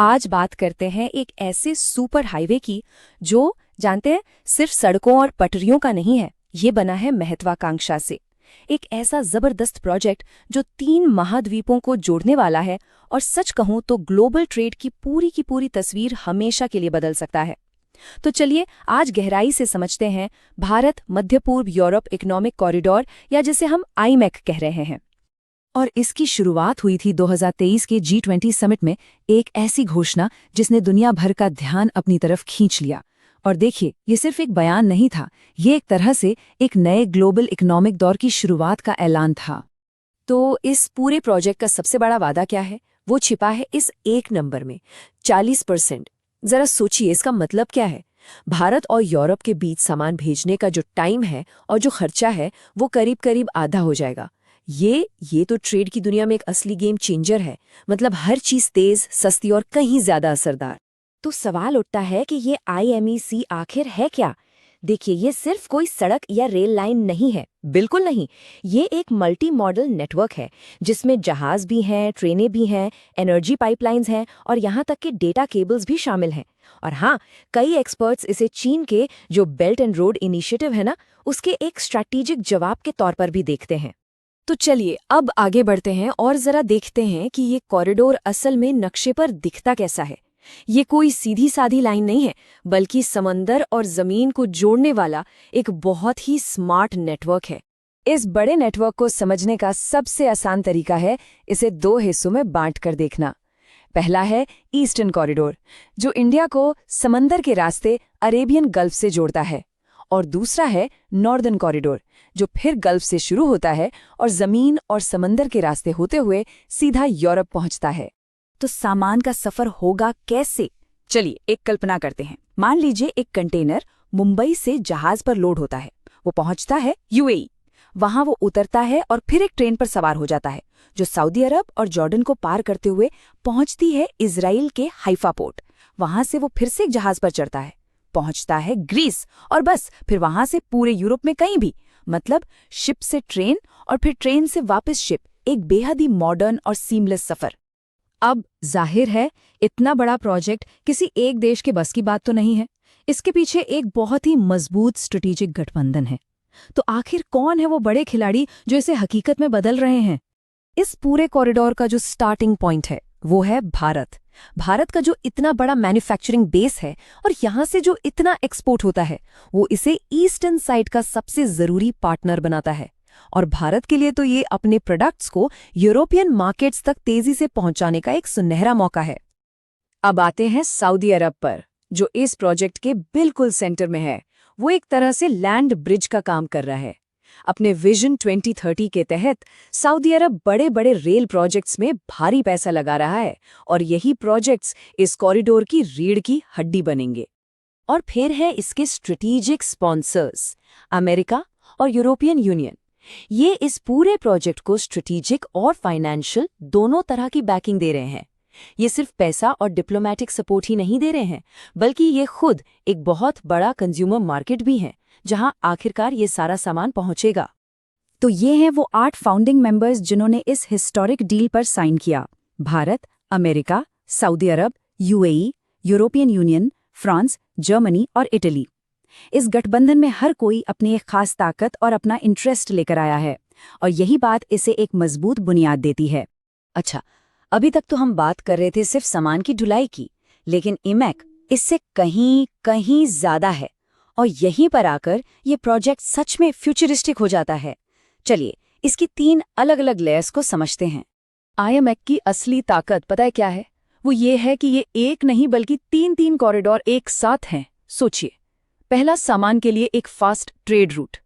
आज बात करते हैं एक ऐसे सुपर हाईवे की जो, जानते हैं, सिर्फ सड़कों और पटरियों का नहीं है। ये बना है महत्वाकांक्षा से। एक ऐसा जबरदस्त प्रोजेक्ट जो 3 महाद्वीपों को जोड़ने वाला है और सच कहूं तो ग्लोबल ट्रेड की पूरी तस्वीर हमेशा के लिए बदल सकता है। तो चलिए आज गहराई से समझते हैं भारत मध्य पूर्व यूरोप इकोनॉमिक कॉरिडोर, या जिसे हम आईमैक कह रहे हैं। और इसकी शुरुआत हुई थी 2023 के G20 समिट में, एक ऐसी घोषणा जिसने दुनिया भर का ध्यान अपनी तरफ खींच लिया। और देखिए, ये सिर्फ एक बयान नहीं था, ये एक तरह से एक नए ग्लोबल इकोनॉमिक दौर की शुरुआत का ऐलान था। तो इस पूरे प्रोजेक्ट का सबसे बड़ा वादा क्या है? वो छिपा है इस एक नंबर में, 40%। जरा सोचिए, इसका मतलब क्या है? भारत और यूरोप के बीच सामान भेजने का जो टाइम है और जो खर्चा है, वो करीब करीब आधा हो जाएगा। ये तो ट्रेड की दुनिया में एक असली गेम चेंजर है। मतलब हर चीज तेज, सस्ती और कहीं ज्यादा असरदार। तो सवाल उठता है कि ये IMEC आखिर है क्या? देखिए, ये सिर्फ कोई सड़क या रेल लाइन नहीं है, बिल्कुल नहीं। ये एक मल्टी मॉडल नेटवर्क है जिसमें जहाज भी हैं, ट्रेनें भी हैं, एनर्जी पाइपलाइंस हैं और यहाँ तक कि डेटा केबल्स भी शामिल हैं। और हाँ, कई एक्सपर्ट्स इसे चीन के जो बेल्ट एंड रोड इनिशिएटिव है ना, उसके एक स्ट्रैटेजिक जवाब के तौर पर भी देखते हैं। तो चलिए अब आगे बढ़ते हैं और जरा देखते हैं कि ये कॉरिडोर असल में नक्शे पर दिखता कैसा है। ये कोई सीधी साधी लाइन नहीं है, बल्कि समंदर और जमीन को जोड़ने वाला एक बहुत ही स्मार्ट नेटवर्क है। इस बड़े नेटवर्क को समझने का सबसे आसान तरीका है इसे 2 हिस्सों में बांटकर देखना। पहला है ईस्टर्न कॉरिडोर, जो इंडिया को समंदर के रास्ते अरेबियन गल्फ से जोड़ता है, और दूसरा है नॉर्दर्न कॉरिडोर, जो फिर गल्फ से शुरू होता है और जमीन और समंदर के रास्ते होते हुए सीधा यूरोप पहुंचता है। तो सामान का सफर होगा कैसे? चलिए एक कल्पना करते हैं। मान लीजिए एक कंटेनर मुंबई से जहाज पर लोड होता है। वो पहुंचता है UAE। वहां वो उतरता है और फिर एक ट्रेन पर सवार हो जाता है, जो सऊदी अरब और जॉर्डन को पार करते हुए पहुंचती है इजराइल के हाइफा पोर्ट। वहां से वो फिर से एक जहाज पर चढ़ता है, पहुंचता है ग्रीस, और बस फिर वहां से पूरे यूरोप में कहीं भी। मतलब शिप से ट्रेन और फिर ट्रेन से वापस शिप, एक बेहद ही मॉडर्न और सीमलेस सफर। अब जाहिर है, इतना बड़ा प्रोजेक्ट किसी एक देश के बस की बात तो नहीं है। इसके पीछे एक बहुत ही मजबूत स्ट्रेटेजिक गठबंधन है। तो आखिर कौन है वो बड़े खिलाड़ी जो इसे हकीकत में बदल रहे हैं? इस पूरे कॉरिडोर का जो स्टार्टिंग पॉइंट है वो है भारत। भारत का जो इतना बड़ा मैन्युफैक्चरिंग बेस है और यहाँ से जो इतना एक्सपोर्ट होता है, वो इसे ईस्टर्न साइड का सबसे जरूरी पार्टनर बनाता है। और भारत के लिए तो ये अपने प्रोडक्ट्स को यूरोपियन मार्केट्स तक तेजी से पहुंचाने का एक सुनहरा मौका है। अब आते हैं सऊदी अरब पर, जो इस प्रोजेक्ट के बिल्कुल सेंटर में है। वो एक तरह से लैंड ब्रिज का काम कर रहा है। अपने विजन 2030 के तहत सऊदी अरब बड़े बड़े रेल प्रोजेक्ट्स में भारी पैसा लगा रहा है, और यही प्रोजेक्ट्स इस कॉरिडोर की रीढ़ की हड्डी बनेंगे। और फिर है इसके स्ट्रेटेजिक स्पॉन्सर्स, अमेरिका और यूरोपियन यूनियन। ये इस पूरे प्रोजेक्ट को स्ट्रेटेजिक और फाइनेंशियल दोनों तरह की बैकिंग दे रहे हैं। ये सिर्फ पैसा और डिप्लोमैटिक सपोर्ट ही नहीं दे रहे हैं, बल्कि ये खुद एक बहुत बड़ा कंज्यूमर मार्केट भी है, जहां आखिरकार ये सारा सामान पहुंचेगा। तो ये हैं वो 8 फाउंडिंग मेंबर्स जिन्होंने इस हिस्टोरिक डील पर साइन किया। भारत, अमेरिका, सऊदी अरब, UAE, European union, France, Germany और इटली। इस गठबंधन में हर कोई अपनी एक खास ताकत और अपना इंटरेस्ट लेकर आया है, और यही बात इसे एक मजबूत बुनियाद देती है। अच्छा, अभी तक तो हम बात कर रहे थे सिर्फ सामान की ढुलाई की, लेकिन IMEC इससे कहीं ज्यादा है। और यहीं पर आकर ये प्रोजेक्ट सच में फ्यूचरिस्टिक हो जाता है। चलिए इसकी 3 अलग अलग लेयर्स को समझते हैं। IMEC की असली ताकत पता है क्या है? वो ये है कि ये एक नहीं बल्कि 3 कॉरिडोर एक साथ हैं। सोचिए, पहला सामान के लिए एक फास्ट ट्रेड रूट,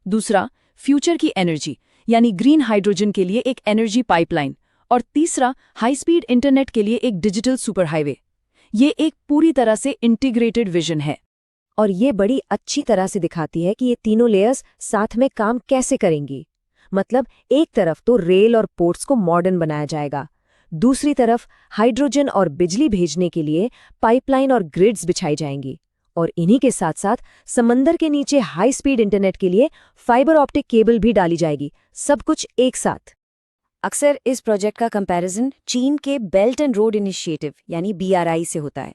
दूसरा फ्यूचर की एनर्जी यानी ग्रीन हाइड्रोजन के लिए एक एनर्जी पाइपलाइन, और तीसरा हाई स्पीड इंटरनेट के लिए एक डिजिटल सुपर हाईवे। ये एक पूरी तरह से इंटीग्रेटेड विजन है, और ये बड़ी अच्छी तरह से दिखाती है कि ये तीनों लेयर्स साथ में काम कैसे करेंगी। मतलब एक तरफ तो रेल और पोर्ट्स को मॉडर्न बनाया जाएगा, दूसरी तरफ हाइड्रोजन और बिजली भेजने के लिए पाइपलाइन और ग्रिड्स बिछाई जाएंगी, और इन्हीं के साथ साथ समंदर के नीचे हाई स्पीड इंटरनेट के लिए फाइबर ऑप्टिक केबल भी डाली जाएगी। सब कुछ एक साथ। अक्सर इस प्रोजेक्ट का कंपैरिजन चीन के बेल्ट एंड रोड इनिशिएटिव यानी BRI से होता है,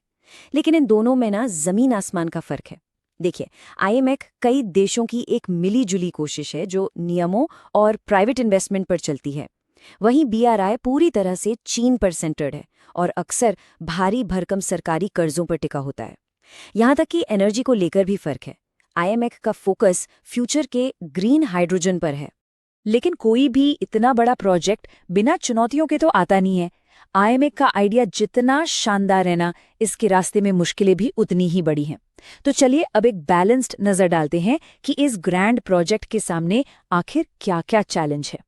लेकिन इन दोनों में ना जमीन आसमान का फर्क है। देखिए, IMEC कई देशों की एक मिली-जुली कोशिश है जो नियमों और प्राइवेट इन्वेस्टमेंट पर चलती है। वहीं BRI पूरी तरह से चीन पर सेंटर्ड है और अक्सर भारी भरकम सरकारी कर्जों पर टिका होता है। यहाँ तक कि एनर्जी को लेकर भी फर्क है। IMEC का फोकस फ्यूचर के ग्रीन हाइड्रोजन पर है। लेकिन कोई भी इतना बड़ा प्रोजेक्ट बिना चुनौतियों के तो आता नहीं है। IMEC का आइडिया जितना शानदार है ना, इसके रास्ते में मुश्किलें भी उतनी ही बड़ी हैं। तो चलिए अब एक बैलेंस्ड नजर डालते हैं कि इस ग्रैंड प्रोजेक्ट के सामने आखिर क्या-क्या चैलेंज है।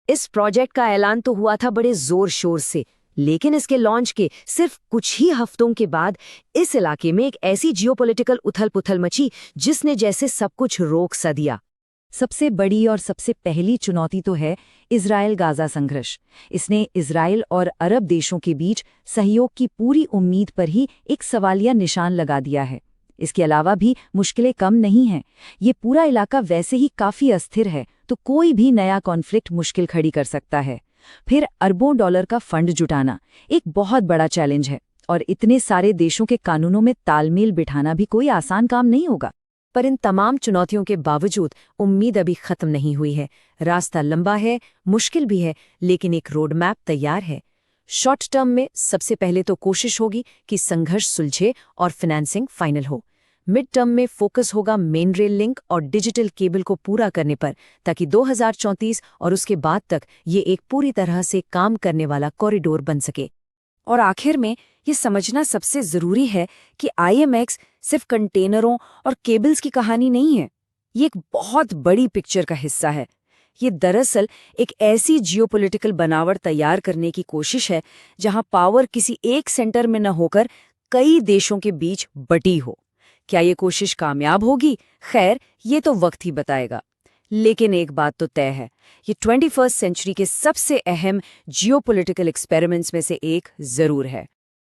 इस प्रोजेक्ट का ऐलान तो हुआ था बड़े जोर शोर से, लेकिन इसके लॉन्च के सिर्फ कुछ ही हफ्तों के बाद इस इलाके में एक ऐसी जियोपॉलिटिकल उथल-पुथल मची जिसने जैसे सब कुछ रोक सा दिया। सबसे बड़ी और सबसे पहली चुनौती तो है इजराइल गाजा संघर्ष। इसने इजराइल और अरब देशों के बीच सहयोग की पूरी उम्मीद पर ही एक सवालिया निशान लगा दिया है। इसके अलावा भी मुश्किलें कम नहीं हैं। ये पूरा इलाका वैसे ही काफी अस्थिर है, तो कोई भी नया कॉन्फ्लिक्ट मुश्किल खड़ी कर सकता है। फिर अरबों डॉलर का फंड जुटाना एक बहुत बड़ा चैलेंज है, और इतने सारे देशों के कानूनों में तालमेल बिठाना भी कोई आसान काम नहीं होगा। पर इन तमाम चुनौतियों के बावजूद उम्मीद अभी खत्म नहीं हुई है। रास्ता लंबा है, मुश्किल भी है, लेकिन एक रोड मैप तैयार है। शॉर्ट टर्म में सबसे पहले तो कोशिश होगी कि संघर्ष सुलझे और फाइनेंसिंग फाइनल हो। मिड टर्म में फोकस होगा मेन रेल लिंक और डिजिटल केबल को पूरा करने पर, ताकि 2034 और उसके बाद तक ये एक पूरी तरह से काम करने वाला कॉरिडोर बन सके। और आखिर में ये समझना सबसे जरूरी है कि IMEC सिर्फ कंटेनरों और केबल्स की कहानी नहीं है। ये एक बहुत बड़ी पिक्चर का हिस्सा है। ये दरअसल एक ऐसी जियोपॉलिटिकल बनावट तैयार करने की कोशिश है जहां पावर किसी एक सेंटर में न होकर कई देशों के बीच बटी हो। क्या ये कोशिश कामयाब होगी? खैर, ये तो वक्त ही बताएगा। लेकिन एक बात तो तय है, ये 21वीं सेंचुरी के सबसे अहम जियोपॉलिटिकल एक्सपेरिमेंट्स में से एक जरूर है।